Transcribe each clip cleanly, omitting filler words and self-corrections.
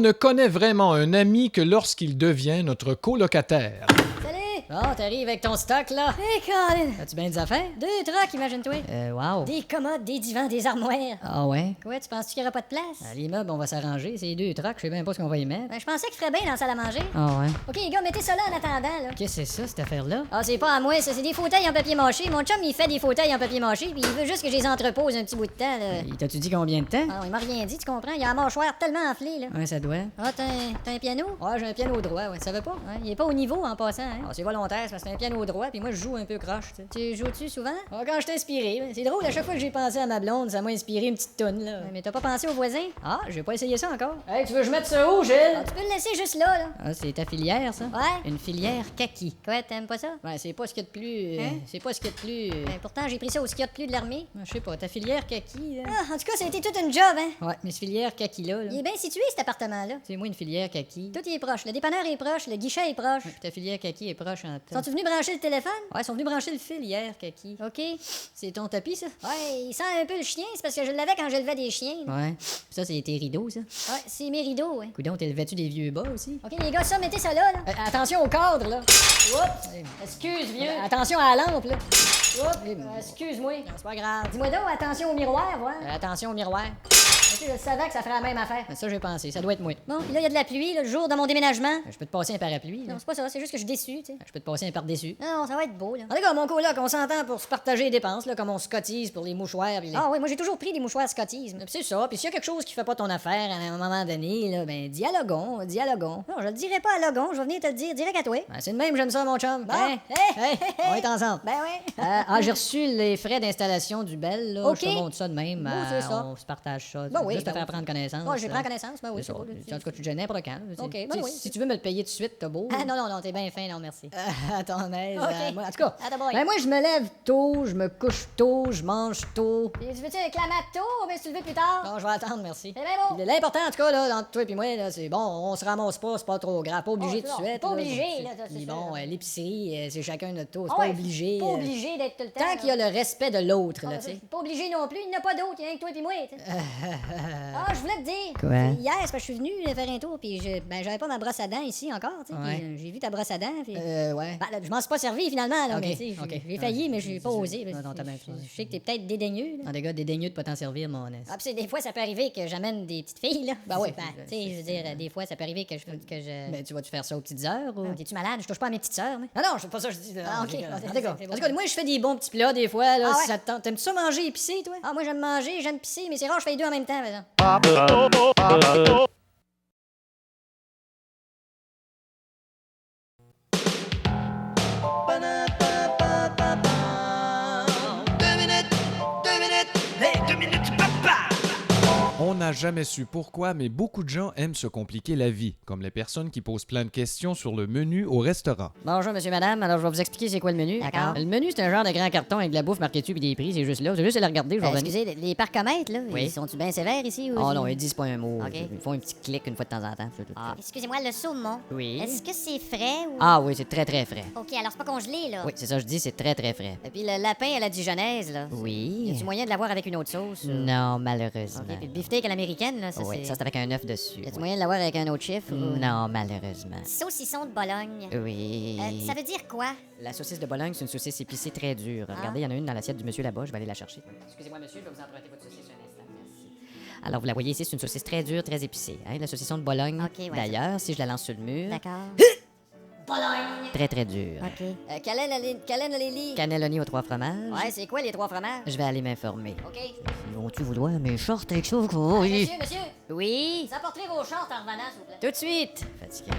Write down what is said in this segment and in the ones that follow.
ne connaît vraiment un ami que lorsqu'il devient notre colocataire. Salut! Bon, t'arrives avec ton stock, là. Hey, Colin! As-tu bien des affaires? 2 trucks, imagine-toi. Wow. Des commodes, des divans, des armoires. Ah ouais? Quoi, tu penses qu'il n'y aura pas de place? L'immeuble, on va s'arranger. C'est 2 trucks, je sais même pas ce qu'on va y mettre. Ben, je pensais qu'il ferait bien dans la salle à manger. Ah ouais? OK, les gars, mettez ça là en attendant, là. Qu'est-ce que c'est ça, cette affaire-là? Ah, c'est pas à moi, ça, c'est des fauteuils en papier mâché. Mon chum, il fait des fauteuils en papier mâché, puis il veut juste que je les entrepose un petit bout de temps, là. Il t'a-tu dit combien de temps? Ah, il m'a rien dit, tu comprends? Il a la mâchoire tellement enflée, là. Ouais, ça doit. Ah, t'as un piano? Ouais, j'ai un piano droit, ouais. Tu savais pas? Ouais, il est pas au niveau en passant, hein? Ah, c'est volontaire, c'est parce que c'est un piano droit, puis moi, je joue un peu croche, tu sais. Tu joues-tu souvent? Ah, quand je t'ai inspiré, c'est drôle, à chaque fois que j'ai pensé à ma blonde, ça m'a inspiré une petite tonne, là. Ouais, mais t'as pas pensé aux voisins? Ah, j'ai pas essayé ça encore. Hey, tu veux que je mette ça où, Gilles? Ah, tu peux le laisser juste là, là. Ah, c'est ta filière, ça? Ouais? Une filière kaki. Quoi, t'aimes pas ça? Ouais, c'est pas ce qu'il y a de plus. Hein? C'est pas ce qu'il y a de plus. Ben, pourtant, j'ai pris ça au ski de plus de l'armée. Je sais pas, ta filière kaki, là. Ah, en tout cas, ça a été toute une job, hein? Ouais, mais ce filière kaki, là. Il est bien situé, cet appartement-là. C'est moi une filière kaki. Tout y est proche. Le dépanneur est proche, le guichet est proche. Ouais, puis ta filière kaki est proche en temps. Sont-tu venus brancher le téléphone? Ouais, ils sont venus brancher le fil hier, kaki. OK. C'est ton tapis, ça? Ouais, il sent un peu le chien, c'est parce que je l'avais quand j'élevais des chiens. Ouais. Ça, c'est tes rideaux, ça. Ouais, c'est mes rideaux, ouais. Coudon, t'élevais-tu des vieux bas aussi? OK, les gars, ça, mettez ça là, là. Attention au cadre, là. Oups! Excuse, vieux. Attention à la lampe, là. Excuse-moi. C'est pas grave. Dis-moi donc, attention au miroir, voir. Attention au miroir. OK, je savais que ça ferait la même affaire. Ça, j'ai pensé. Ça doit être moi. Bon, puis là, il y a de la pluie, là, le jour de mon déménagement. Je peux te passer un parapluie, là. Non, c'est pas ça, c'est juste que je suis déçu, tu sais. Je peux te passer un par-dessus. Non, ça va être beau, là. En tout cas, mon coloc, on s'entend pour se partager les dépenses, là, comme on se cotise pour les mouchoirs. Pis les... Ah oui, moi j'ai toujours pris des mouchoirs scottisme. Puis c'est ça. Puis s'il y a quelque chose qui fait pas ton affaire à un moment donné, là, ben dialoguons. Non, je le dirai pas à Logon, je vais venir te le dire direct à toi. Ben, c'est de même, j'aime ça, mon chum. Bon. Hein? Hey, On est ensemble. Ben ouais. J'ai reçu les frais d'installation du Bell, là. OK. Je te montre ça de même. Bon, c'est ça. On se partage ça. Ben oui, Juste te ben faire oui. prendre connaissance. Moi, j'ai pris connaissance, ben oui, C'est c'est ça. beau. En tout cas, tu te gênes n'importe quand. OK, ben Tu sais, oui. Si tu veux me le payer tout de suite, t'as beau. Ah non, t'es bien fin, non, merci. À ton aise. OK. Moi, en tout cas, À ta boy. ben moi, je me lève tôt, je me couche tôt, je mange tôt. Puis, tu veux-tu un clamato ou bien si tu le veux plus tard? Non, je vais attendre, merci. C'est bien beau. Puis L'important, en tout cas, là, entre toi et moi, là, c'est bon, on se ramasse pas, c'est pas trop grave. Pas obligé Oh, tout de non, suite. pas là. obligé, là, ça, c'est Puis sûr, bon, là. l'épicerie, c'est chacun notre tour. C'est Ah pas ouais, obligé. Pas obligé d'être tout le temps. Tant qu'il y a le respect de l'autre, là, tu sais. Pas obligé non plus, il n'y en a pas d'autre, il y a rien que toi et moi, tu sais. Ah, je voulais te dire. Quoi? Hier, c'est parce que je suis venu faire un tour, puis j'avais pas ma brosse à dents ici encore, tu sais. Ouais. Puis j'ai vu ta brosse à dents, puis. Ouais. Ben, là, je m'en suis pas servi finalement, là, Ok, mais tu sais, ok. j'ai failli, mais j'ai pas osé. Non, non, t'as bien Je fait. sais que t'es peut-être dédaigneux, là. Non, des gars, dédaigneux de pas t'en servir, mon âne. Ah, puis des fois, ça peut arriver que j'amène des petites filles, là. Ben oui. Tu sais, je veux dire, des fois, ça peut arriver que je. Ben, tu vas-tu faire ça aux petites heures ou. Ah, T'es-tu malade? Je touche pas à mes petites sœurs, moi. Non, non, c'est pas ça que je dis. là. Ah, ok. En tout C'est cas, bon. en tout cas, moi, je fais des bons petits plats des fois, là, Ah si ouais? ça te tente. T'aimes-tu ça manger épicé, toi? Ah, moi, j'aime manger, j'aime pisser, mais c'est rare, je fais les deux en même temps, par exemple. On n'a jamais su pourquoi, mais beaucoup de gens aiment se compliquer la vie, comme les personnes qui posent plein de questions sur le menu au restaurant. Bonjour, monsieur, madame. Alors, je vais vous expliquer c'est quoi le menu. D'accord. Le menu, c'est un genre de grand carton avec de la bouffe marquée dessus puis des prix. C'est juste là. C'est juste à le regarder. Je vais revenir. Excusez, les parcomètres, là, Oui. ils sont-tu bien sévères ici? Ou Oh non, ils disent pas un mot. Ok. Ils font un petit clic une fois de temps en temps. c'est tout. Excusez-moi, le saumon. Oui. Est-ce que c'est frais ou. Ah oui, c'est très, très frais. Ok, alors c'est pas congelé, là. Oui, c'est ça, je dis, c'est très, très frais. Et puis le lapin à la dijonnaise, là. Y Oui. a-tu moyen de l'avoir avec une autre sauce? Non, malheureusement. Ok, puis le beefsteak à l'américaine, là, ça Oui, c'est. ça, c'est avec un œuf dessus. Y a-tu oui. moyen de l'avoir avec un autre chiffre? ou- Non, malheureusement. Saucisson de Bologne. Oui. Ça veut dire quoi? La saucisse de Bologne, c'est une saucisse épicée très dure. Regardez, il y en a une dans l'assiette du monsieur là-bas. Je vais aller la chercher. Excusez-moi, monsieur, je vais vous emprunter votre saucisse un instant. Merci. Alors, vous la voyez ici, c'est une saucisse très dure, très épicée. Hein? La saucisson de Bologne, Ok, ouais, d'ailleurs, si je la lance sur le mur, D'accord. très, très dure. Ok. Cannelloni. Cannelloni aux 3 fromages. Ouais, c'est quoi les 3 fromages? Je vais aller m'informer. Ok. Vont-tu vouloir mes shorts avec ça? Oui. Monsieur, Oui? vous apporterez vos shorts en revenant, s'il vous plaît. Tout de suite. Fatiguant.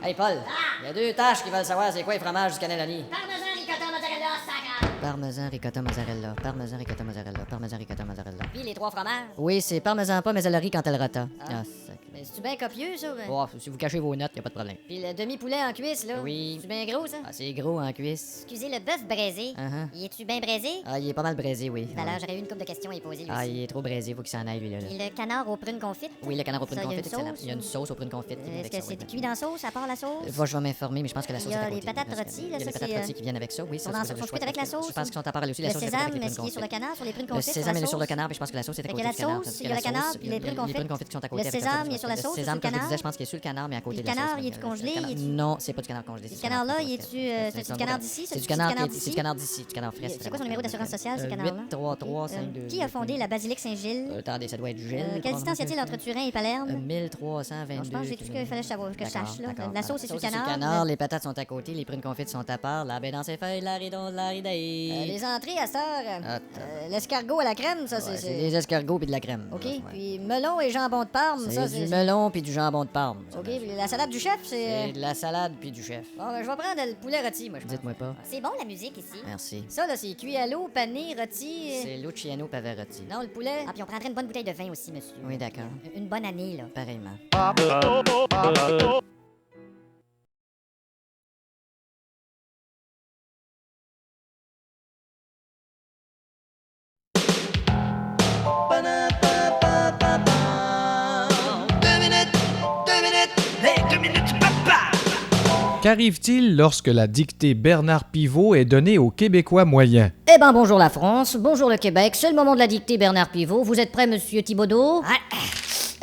Hey, Paul, il y a 2 tâches qui veulent savoir c'est quoi les fromages du cannelloni. Parmesan, ricotta, mozzarella, sacre. Parmesan, ricotta, mozzarella. Parmesan, ricotta, mozzarella. Parmesan, ricotta, mozzarella. Puis les 3 fromages. Oui, c'est parmesan pas, mais elle rit quand elle rata. Ah. Sacré. Mais c'est-tu bien copieux, ça? Ben? Oh, si vous cachez vos notes, y a pas de problème. Puis le demi-poulet en cuisse, là? Oui. C'est bien gros, ça? Ah, c'est gros en cuisse. Excusez, le bœuf braisé. Uh-huh. Y est-tu bien braisé? Ah, il est pas mal braisé, oui. Ben alors, j'aurais eu une couple de questions à y poser, lui Ah, aussi. il est trop braisé, faut qu'il s'en aille, lui, là. Et le canard aux prunes confites? Oui, le canard aux prunes Ça, y a confites, une excellent. sauce, Il y a une ou- sauce aux prunes confites. qui vient Est-ce avec que ça, oui. c'est cuit dans la sauce, à part la sauce? Je vais m'informer, mais je pense que la sauce Il y a est à les côté. patates Parce que rôties, il y là, a les ça, patates c'est, rôties qui viennent avec ça, oui. sont ça, dans- vous avez sont le choix cuites avec de- la sauce? Je pense qu'ils sont à part aussi. La Le sauce est faite sésame, avec les prunes est-ce qu'il est sur le confites. canard, sur les prunes Le confites? sésame, il est sur le canard, puis je pense que la sauce est à Fait côté qu'il y a du la canard. sauce, il y a le canard, puis les prunes Les prunes confites. confites qui sont à côté. Le avec sésame, sauce. il est sur la sauce, Le c'est sésame, sur le comme je vous canard. disais, je pense qu'il est sur le canard, mais à côté Puis de le la sauce. canard, il est congelé, Le canard- il est-tu- Non, c'est pas du canard congelé. Ce canard-là, il est-tu du canard d'ici? C'est du du canard canard c'est du canard d'ici, du canard frais. C'est quoi son numéro d'assurance sociale, ce canard-là? 833-522. Qui a fondé la basilique Saint-Gilles? Attendez, ça doit être Gilles. Quelle distance y a-t-il entre Turin et Palerme? 1322. Non, je pense que j'ai tout ce qu'il fallait que je sache. Là. La sauce est sur le canard. canard, les patates sont à côté, les prunes confites sont à part, la baie dans ses feuilles, la ridon, la ridée. Les entrées à cette heure. L'escargot à la crème, ça, C'est c'est... des escargots puis de la crème. OK, Ouais. puis melon et jambon de Parme, ça, C'est du melon puis du jambon de Parme. OK, puis la salade du chef, C'est de la salade puis du chef. Bon, ben, je vais prendre le poulet rôti, moi, je pense. Dites-moi pas. C'est bon, la musique, ici. Merci. Ça, là, c'est cuit à l'eau, pané, rôti... C'est Luciano Pavarotti. Non, le poulet... Ah, puis on prendrait une bonne bouteille de vin aussi, monsieur. Oui, d'accord. Une bonne année, là. Pareillement. Qu'arrive-t-il lorsque la dictée Bernard Pivot est donnée aux Québécois moyens? Eh ben, bonjour la France, bonjour le Québec, c'est le moment de la dictée Bernard Pivot. Vous êtes prêt, monsieur Thibaudot?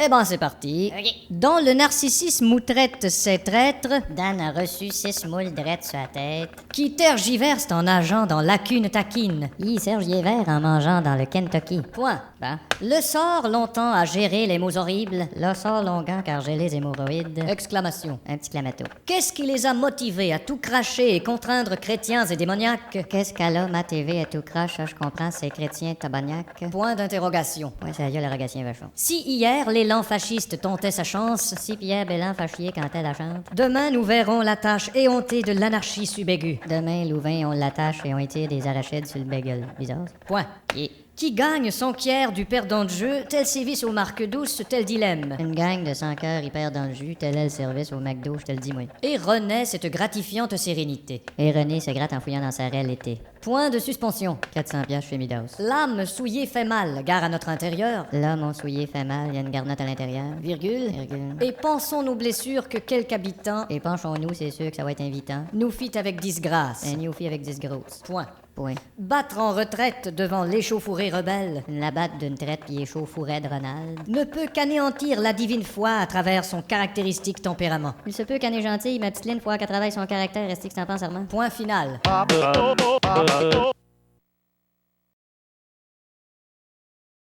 Eh ben, c'est parti. Dans le narcissisme où traite ses traîtres, Dan a reçu 6 moules drettes sur la tête, qui tergiversent en nageant dans lacune taquine. Serge y est vert en mangeant dans le Kentucky. Point. Ben. Le sort longtemps à gérer les mots horribles. Le sort longtemps car j'ai les hémorroïdes. Exclamation. Un petit clamato. Qu'est-ce qui les a motivés à tout cracher et contraindre chrétiens et démoniaques? Qu'est-ce qu'elle a, ma TV, à tout crache, ça je comprends, c'est chrétien tabagnac. Point d'interrogation. Ouais, ça y est, l'interrogation vachon. Si hier, l'élan fasciste tentait sa chance, si Pierre Bélan fâchier quand elle la chante, demain nous verrons la tâche éhontée de l'anarchie subaiguë. Demain, Louvain, on l'attache et on étire des arachides sur le bagel. Bizarre. Point. Qui gagne son quiert du perdant de jeu, tel sévice aux marques douces, tel dilemme. Une gang de 100 cœurs hyper dans le jus, tel est le service au McDo, je te le dis, moi. Et renaît cette gratifiante sérénité. Et René se gratte en fouillant dans sa raie l'été. Point de suspension. 400 piastres chez Midas. L'âme souillée fait mal, gare à notre intérieur. L'homme souillé fait mal, il y a une garnotte à l'intérieur. Virgule. Et pensons nos blessures que quelque habitant, et penchons-nous, c'est sûr que ça va être invitant, nous fit avec disgrâce. Un nous fit avec disgrosse. Point. Battre en retraite devant l'échauffourée rebelle, la batte d'une traite puis échauffourée de Ronald, ne peut qu'anéantir la divine foi à travers son caractéristique tempérament. Il se peut qu'elle est gentille, ma petite Lynn, fois qu'elle travaille son caractère, reste que t'en penses, Armand. Point final.